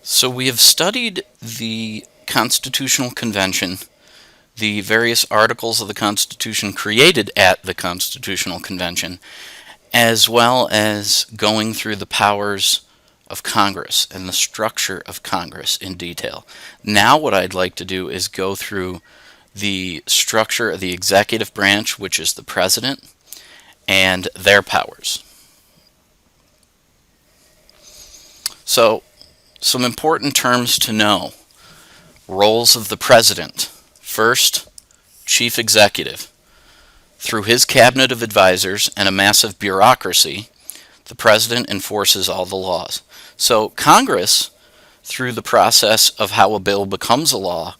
So we have studied the Constitutional Convention, the various articles of the Constitution created at the Constitutional Convention, as well as going through the powers of Congress and the structure of Congress in detail. Now what I'd like to do is go through the structure of the executive branch, which is the president, and their powers. So, some important terms to know. Roles of the president. First, chief executive. Through his cabinet of advisors and a massive bureaucracy, the president enforces all the laws. So Congress, through the process of how a bill becomes a law,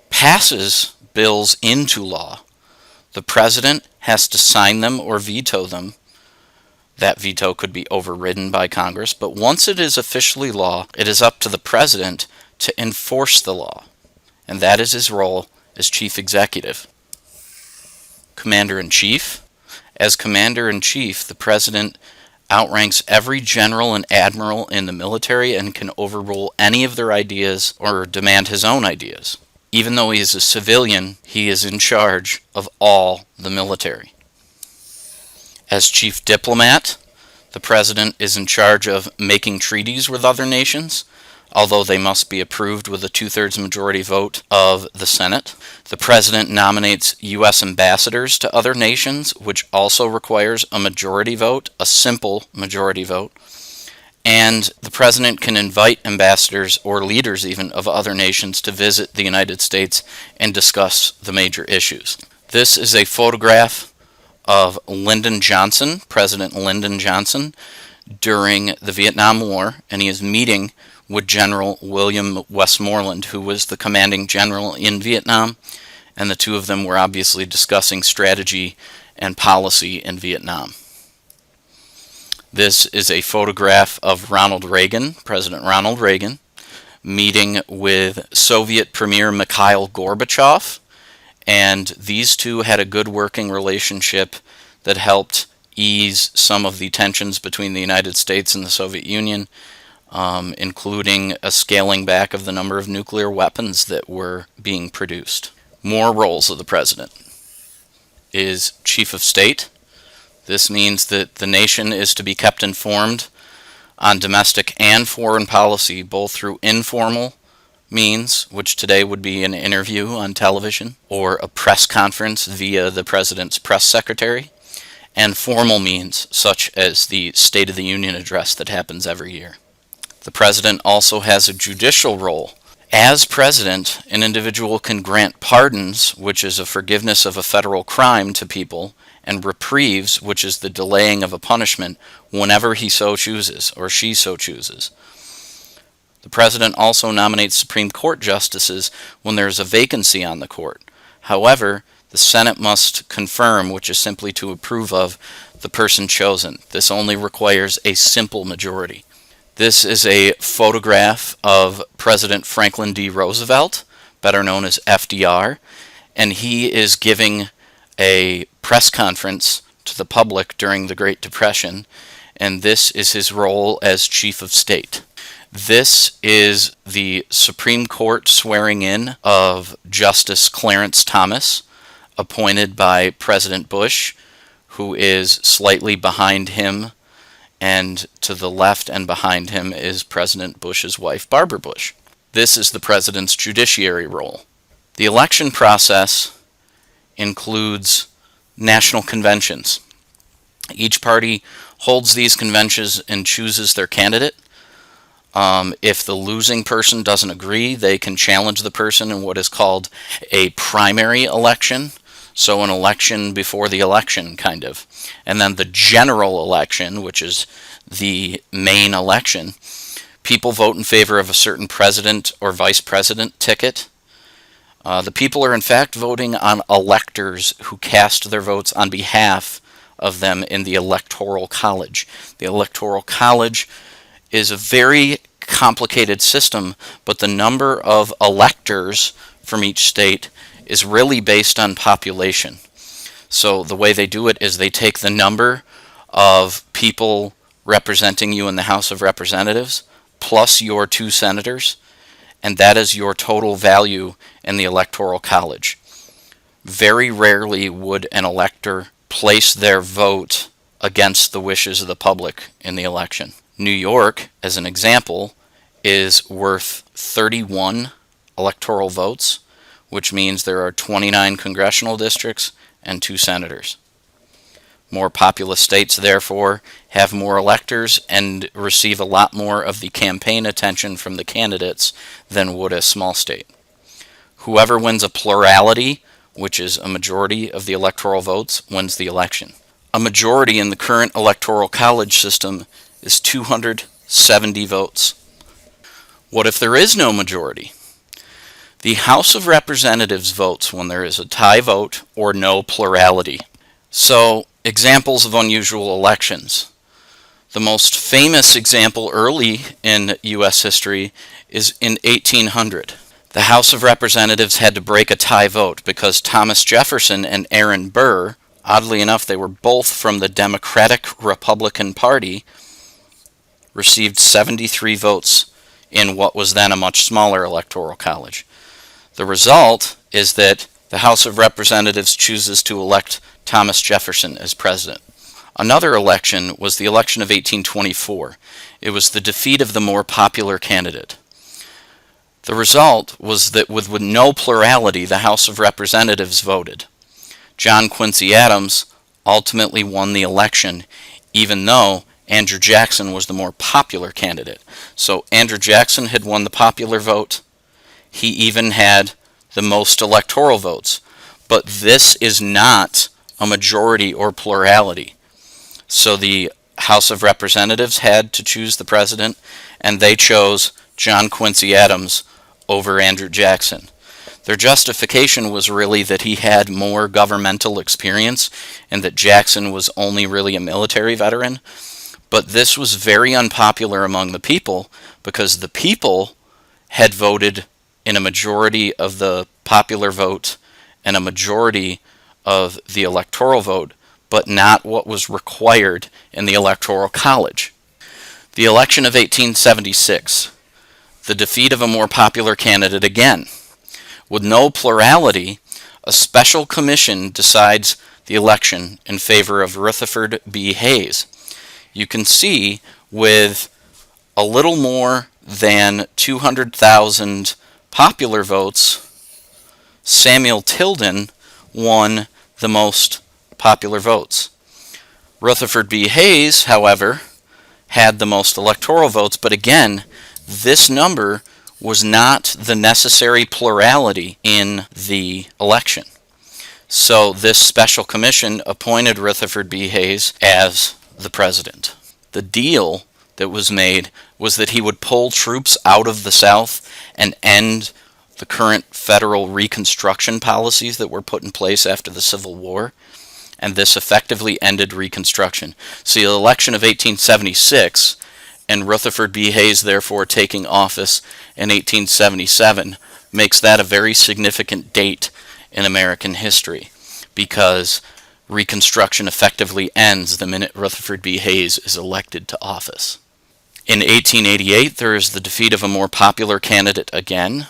passes bills into law. The president has to sign them or veto them. That veto could be overridden by Congress, but once it is officially law, it is up to the president to enforce the law, and that is his role as chief executive. Commander-in-Chief. As Commander-in-Chief, the president outranks every general and admiral in the military and can overrule any of their ideas or demand his own ideas. Even though he is a civilian, he is in charge of all the military. As chief diplomat, the president is in charge of making treaties with other nations, although they must be approved with a 2/3 majority vote of the Senate. The president nominates U.S. ambassadors to other nations, which also requires a majority vote, a simple majority vote. And the president can invite ambassadors or leaders even of other nations to visit the United States and discuss the major issues. This is a photograph of Lyndon Johnson, President Lyndon Johnson, during the Vietnam War, and he is meeting with General William Westmoreland, who was the commanding general in Vietnam, and the two of them were obviously discussing strategy and policy in Vietnam. This is a photograph of Ronald Reagan, President Ronald Reagan, meeting with Soviet Premier Mikhail Gorbachev, and these two had a good working relationship that helped ease some of the tensions between the United States and the Soviet Union, including a scaling back of the number of nuclear weapons that were being produced. More roles of the president is chief of state. This means that the nation is to be kept informed on domestic and foreign policy, both through informal means, which today would be an interview on television or a press conference via the president's press secretary, and formal means such as the State of the Union address that happens every year. The president also has a judicial role. As president, an individual can grant pardons, which is a forgiveness of a federal crime to people, and reprieves, which is the delaying of a punishment, whenever he so chooses or she so chooses. The president also nominates Supreme Court justices when there is a vacancy on the court. However, the Senate must confirm, which is simply to approve of, the person chosen. This only requires a simple majority. This is a photograph of President Franklin D. Roosevelt, better known as FDR, and he is giving a press conference to the public during the Great Depression, and this is his role as Chief of State. This is the Supreme Court swearing in of Justice Clarence Thomas, appointed by President Bush, who is slightly behind him, and to the left and behind him is President Bush's wife, Barbara Bush. This is the president's judiciary role. The election process includes national conventions. Each party holds these conventions and chooses their candidate. If the losing person doesn't agree, they can challenge the person in what is called a primary election. So an election before the election, kind of. And then the general election, which is the main election, people vote in favor of a certain president or vice president ticket. The people are in fact voting on electors who cast their votes on behalf of them in the Electoral College. The Electoral College is a very complicated system, but the number of electors from each state is really based on population. So the way they do it is they take the number of people representing you in the House of Representatives plus your 2 senators, and that is your total value in the Electoral College. Very rarely would an elector place their vote against the wishes of the public in the election. New York, as an example, is worth 31 electoral votes, which means there are 29 congressional districts and 2 senators. More populous states, therefore, have more electors and receive a lot more of the campaign attention from the candidates than would a small state. Whoever wins a plurality, which is a majority of the electoral votes, wins the election. A majority in the current Electoral College system is 270 votes. What if there is no majority? The House of Representatives votes when there is a tie vote or no plurality. So, examples of unusual elections. The most famous example early in U.S. history is in 1800. The House of Representatives had to break a tie vote because Thomas Jefferson and Aaron Burr, oddly enough they were both from the Democratic-Republican Party, received 73 votes in what was then a much smaller electoral college. The result is that the House of Representatives chooses to elect Thomas Jefferson as president. Another election was the election of 1824. It was the defeat of the more popular candidate. The result was that with no plurality, the House of Representatives voted. John Quincy Adams ultimately won the election, even though Andrew Jackson was the more popular candidate. So Andrew Jackson had won the popular vote. He even had the most electoral votes. But this is not a majority or plurality. So the House of Representatives had to choose the president, and they chose John Quincy Adams over Andrew Jackson. Their justification was really that he had more governmental experience and that Jackson was only really a military veteran. But this was very unpopular among the people because the people had voted in a majority of the popular vote and a majority of the electoral vote, but not what was required in the Electoral College. The election of 1876, the defeat of a more popular candidate again. With no plurality, a special commission decides the election in favor of Rutherford B. Hayes. You can see with a little more than 200,000 popular votes, Samuel Tilden won the most popular votes. Rutherford B. Hayes, however, had the most electoral votes, but again, this number was not the necessary plurality in the election. So this special commission appointed Rutherford B. Hayes as the president. The deal that was made was that he would pull troops out of the South and end the current federal Reconstruction policies that were put in place after the Civil War, and this effectively ended Reconstruction. So the election of 1876, and Rutherford B. Hayes therefore taking office in 1877, makes that a very significant date in American history, because Reconstruction effectively ends the minute Rutherford B. Hayes is elected to office. In 1888, there is the defeat of a more popular candidate again.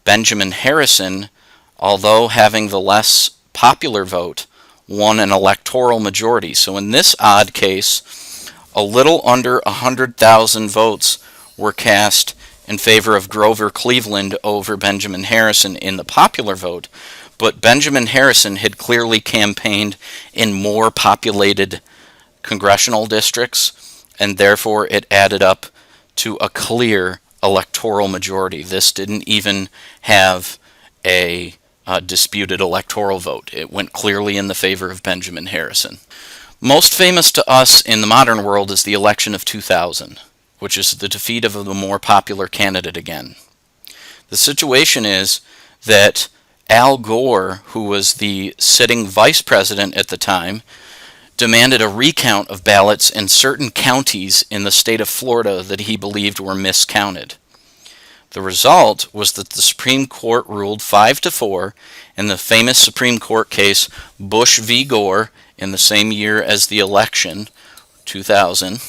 Benjamin Harrison, although having the less popular vote, won an electoral majority. So in this odd case, a little under 100,000 votes were cast in favor of Grover Cleveland over Benjamin Harrison in the popular vote, but Benjamin Harrison had clearly campaigned in more populated congressional districts, and therefore it added up to a clear electoral majority. This didn't even have a disputed electoral vote. It went clearly in the favor of Benjamin Harrison. Most famous to us in the modern world is the election of 2000, which is the defeat of the more popular candidate again. The situation is that Al Gore, who was the sitting vice president at the time, demanded a recount of ballots in certain counties in the state of Florida that he believed were miscounted. The result was that the Supreme Court ruled 5-4 in the famous Supreme Court case Bush v. Gore in the same year as the election, 2000,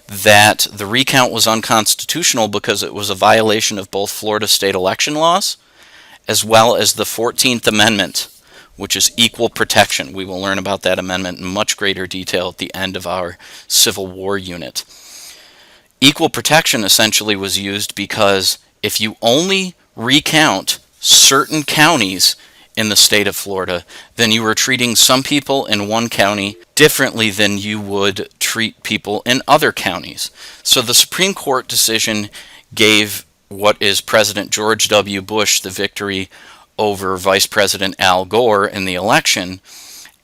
that the recount was unconstitutional because it was a violation of both Florida state election laws as well as the 14th Amendment, which is equal protection. We will learn about that amendment in much greater detail at the end of our Civil War unit. Equal protection essentially was used because if you only recount certain counties in the state of Florida, then you were treating some people in one county differently than you would treat people in other counties. So the Supreme Court decision gave what is President George W. Bush the victory over Vice President Al Gore in the election,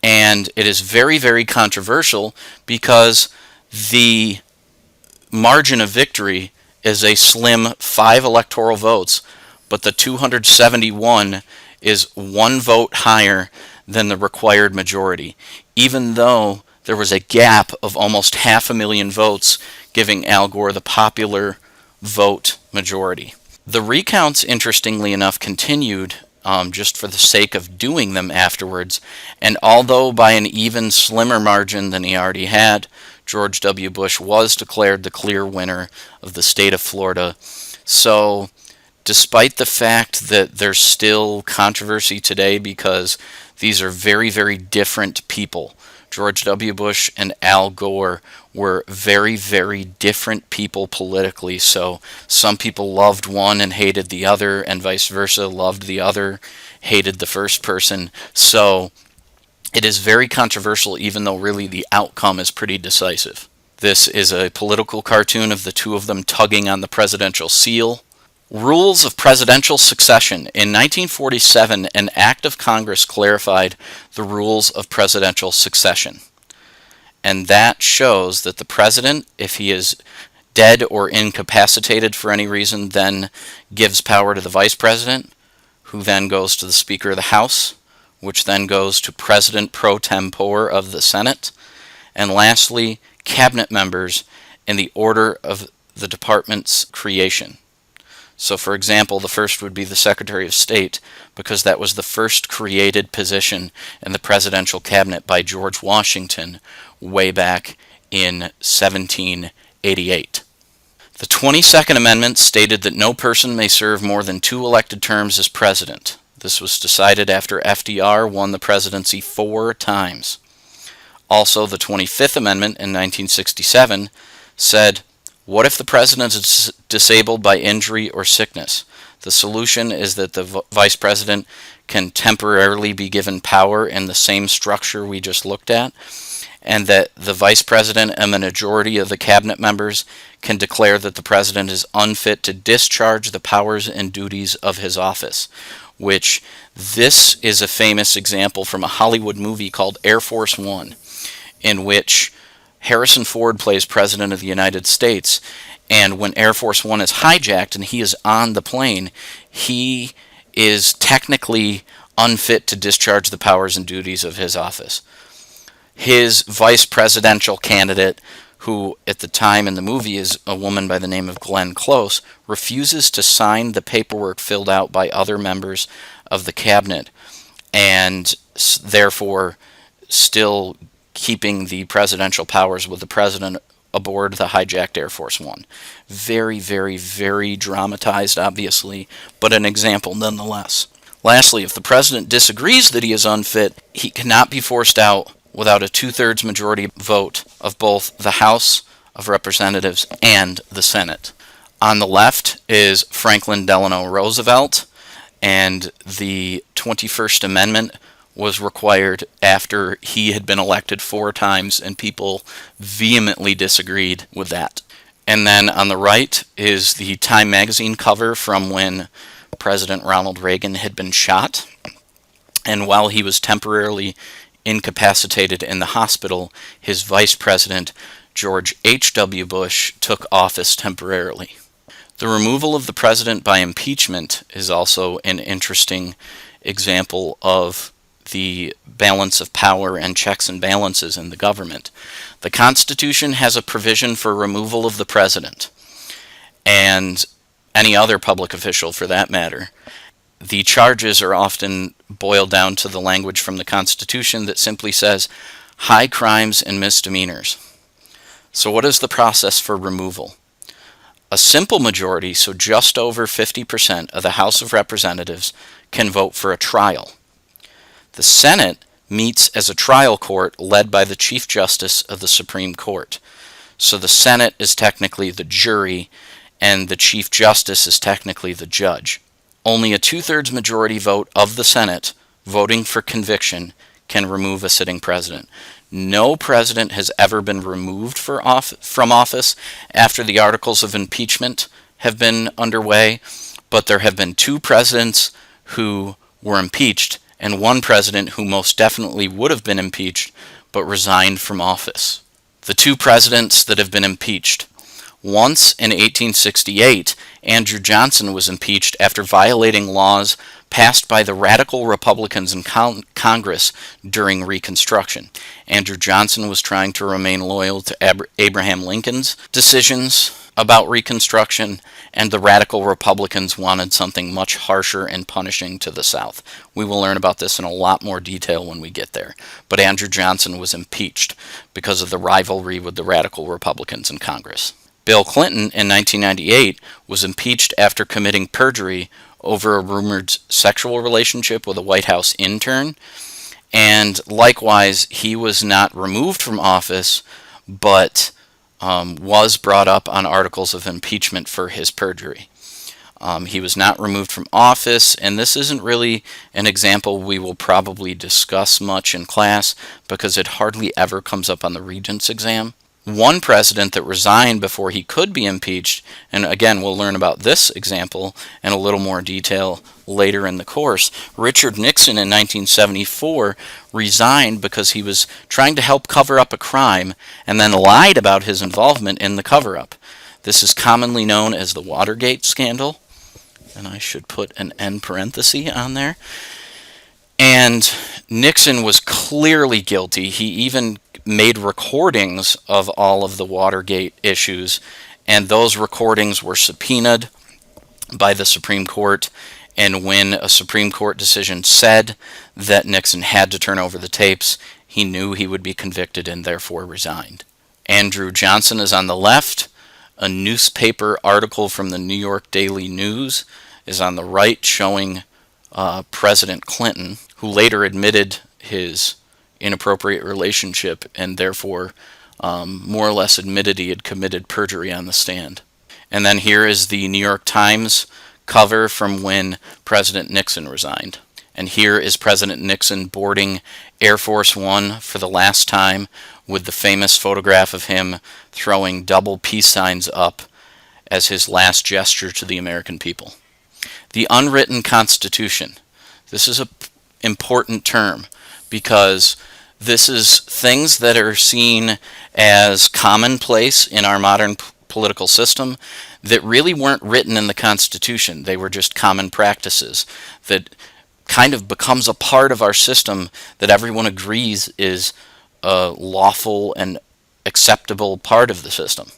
and it is very, very controversial because the margin of victory is a slim 5 electoral votes, but the 271 is 1 vote higher than the required majority, even though there was a gap of almost 500,000 votes giving Al Gore the popular vote majority. The recounts, interestingly enough, continued just for the sake of doing them afterwards, and although by an even slimmer margin than he already had, George W. Bush was declared the clear winner of the state of Florida. So, despite the fact that there's still controversy today because these are very, very different people, George W. Bush and Al Gore were very, very different people politically, so some people loved one and hated the other, and vice versa, loved the other, hated the first person. So it is very controversial, even though really the outcome is pretty decisive. This is a political cartoon of the two of them tugging on the presidential seal. Rules of presidential succession. In 1947, an act of Congress clarified the rules of presidential succession. And that shows that the president, if he is dead or incapacitated for any reason, then gives power to the vice president, who then goes to the Speaker of the House, which then goes to President pro tempore of the Senate, and lastly, cabinet members in the order of the department's creation. So, for example, the first would be the Secretary of State, because that was the first created position in the presidential cabinet by George Washington way back in 1788. The 22nd Amendment stated that no person may serve more than 2 elected terms as president. This was decided after FDR won the presidency 4 times. Also, the 25th Amendment in 1967 said, what if the president is disabled by injury or sickness? The solution is that the vice president can temporarily be given power in the same structure we just looked at, and that the vice president and the majority of the cabinet members can declare that the president is unfit to discharge the powers and duties of his office, which this is a famous example from a Hollywood movie called Air Force One, in which Harrison Ford plays President of the United States, and when Air Force One is hijacked and he is on the plane, he is technically unfit to discharge the powers and duties of his office. His vice presidential candidate, who at the time in the movie is a woman by the name of Glenn Close, refuses to sign the paperwork filled out by other members of the cabinet, and therefore still keeping the presidential powers with the president aboard the hijacked Air Force One. Very, very, very dramatized, obviously, but an example nonetheless. Lastly, if the president disagrees that he is unfit, he cannot be forced out without a 2/3 majority vote of both the House of Representatives and the Senate. On the left is Franklin Delano Roosevelt, and the 21st Amendment was required after he had been elected 4 times, and people vehemently disagreed with that. And then on the right is the Time magazine cover from when President Ronald Reagan had been shot, and while he was temporarily incapacitated in the hospital, his vice president, George H.W. Bush, took office temporarily. The removal of the president by impeachment is also an interesting example of the balance of power and checks and balances in the government. The Constitution has a provision for removal of the president, and any other public official for that matter. The charges are often boiled down to the language from the Constitution that simply says high crimes and misdemeanors. So what is the process for removal? A simple majority, so just over 50% of the House of Representatives, can vote for a trial. The Senate meets as a trial court led by the Chief Justice of the Supreme Court. So the Senate is technically the jury, and the Chief Justice is technically the judge. Only a two-thirds majority vote of the Senate voting for conviction can remove a sitting president. No president has ever been removed from office after the articles of impeachment have been underway, but there have been two presidents who were impeached and one president who most definitely would have been impeached but resigned from office. The two presidents that have been impeached. Once in 1868, Andrew Johnson was impeached after violating laws passed by the radical Republicans in Congress during Reconstruction. Andrew Johnson was trying to remain loyal to Abraham Lincoln's decisions about Reconstruction, and the radical Republicans wanted something much harsher and punishing to the South. We will learn about this in a lot more detail when we get there. But Andrew Johnson was impeached because of the rivalry with the radical Republicans in Congress. Bill Clinton in 1998 was impeached after committing perjury over a rumored sexual relationship with a White House intern, and likewise he was not removed from office but was brought up on articles of impeachment for his perjury. He was not removed from office, and this isn't really an example we will probably discuss much in class because it hardly ever comes up on the Regents exam. One president that resigned before he could be impeached, and again we'll learn about this example in a little more detail later in the course. Richard Nixon in 1974 resigned because he was trying to help cover up a crime and then lied about his involvement in the cover-up. This is commonly known as the Watergate scandal, and I should put an end parenthesis on there. And Nixon was clearly guilty. He even made recordings of all of the Watergate issues, and those recordings were subpoenaed by the Supreme Court, and when a Supreme Court decision said that Nixon had to turn over the tapes, he knew he would be convicted and therefore resigned. Andrew Johnson is on the left. A newspaper article from the New York Daily News is on the right showing President Clinton, who later admitted his inappropriate relationship and therefore more or less admitted he had committed perjury on the stand. And then here is the New York Times cover from when President Nixon resigned. And here is President Nixon boarding Air Force One for the last time with the famous photograph of him throwing double peace signs up as his last gesture to the American people. The Unwritten Constitution. This is an important term because this is things that are seen as commonplace in our modern political system that really weren't written in the Constitution. They were just common practices that kind of becomes a part of our system that everyone agrees is a lawful and acceptable part of the system.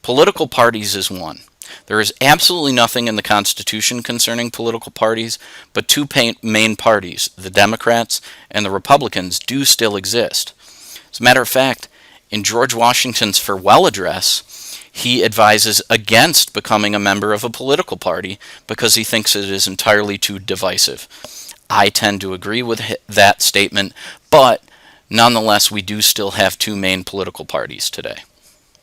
Political parties is one. There is absolutely nothing in the Constitution concerning political parties, but two main parties, the Democrats and the Republicans, do still exist. As a matter of fact, in George Washington's farewell address, he advises against becoming a member of a political party because he thinks it is entirely too divisive. I tend to agree with that statement, but nonetheless, we do still have two main political parties today.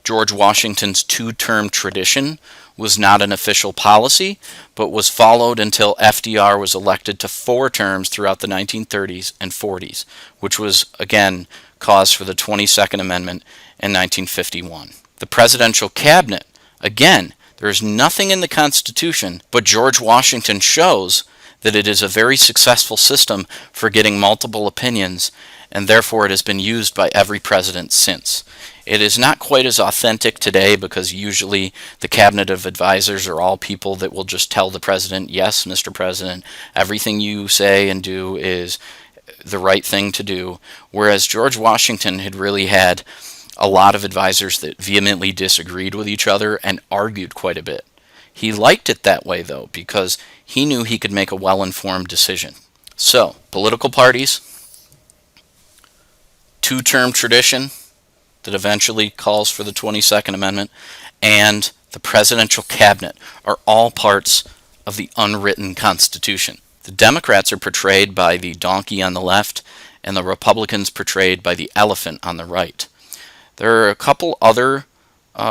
George Washington's two-term tradition was not an official policy, but was followed until FDR was elected to 4 terms throughout the 1930s and 40s, which was, again, cause for the 22nd Amendment in 1951. The presidential cabinet, again, there is nothing in the Constitution, but George Washington shows that it is a very successful system for getting multiple opinions, and therefore it has been used by every president since. It is not quite as authentic today because usually the cabinet of advisors are all people that will just tell the president, yes, Mr. President, everything you say and do is the right thing to do, whereas George Washington had really had a lot of advisors that vehemently disagreed with each other and argued quite a bit. He liked it that way, though, because he knew he could make a well-informed decision. So, political parties, two-term tradition, that eventually calls for the 22nd Amendment, and the presidential cabinet are all parts of the unwritten Constitution. The Democrats are portrayed by the donkey on the left, and the Republicans portrayed by the elephant on the right. There are a couple other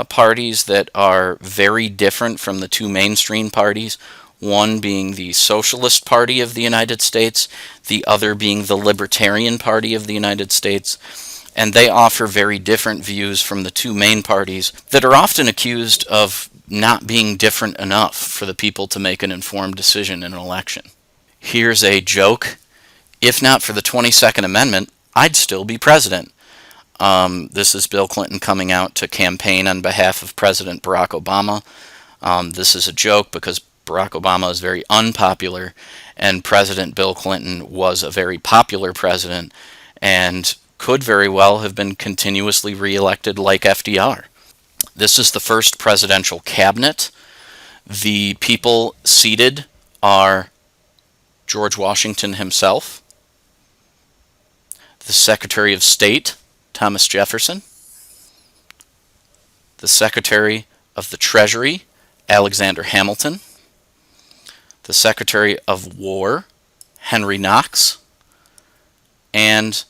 parties that are very different from the two mainstream parties, one being the Socialist Party of the United States, the other being the Libertarian Party of the United States, and they offer very different views from the two main parties that are often accused of not being different enough for the people to make an informed decision in an election. Here's a joke. If not for the 22nd Amendment, I'd still be president. This is Bill Clinton coming out to campaign on behalf of President Barack Obama. This is a joke because Barack Obama is very unpopular, and President Bill Clinton was a very popular president and could very well have been continuously reelected like FDR. This is the first presidential cabinet. The people seated are George Washington himself, the Secretary of State, Thomas Jefferson, the Secretary of the Treasury, Alexander Hamilton, the Secretary of War, Henry Knox, and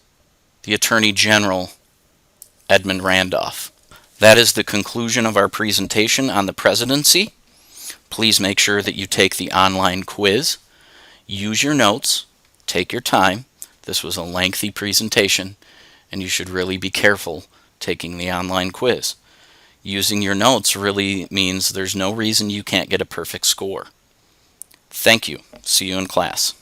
the Attorney General, Edmund Randolph. That is the conclusion of our presentation on the presidency. Please make sure that you take the online quiz. Use your notes. Take your time. This was a lengthy presentation, and you should really be careful taking the online quiz. Using your notes really means there's no reason you can't get a perfect score. Thank you. See you in class.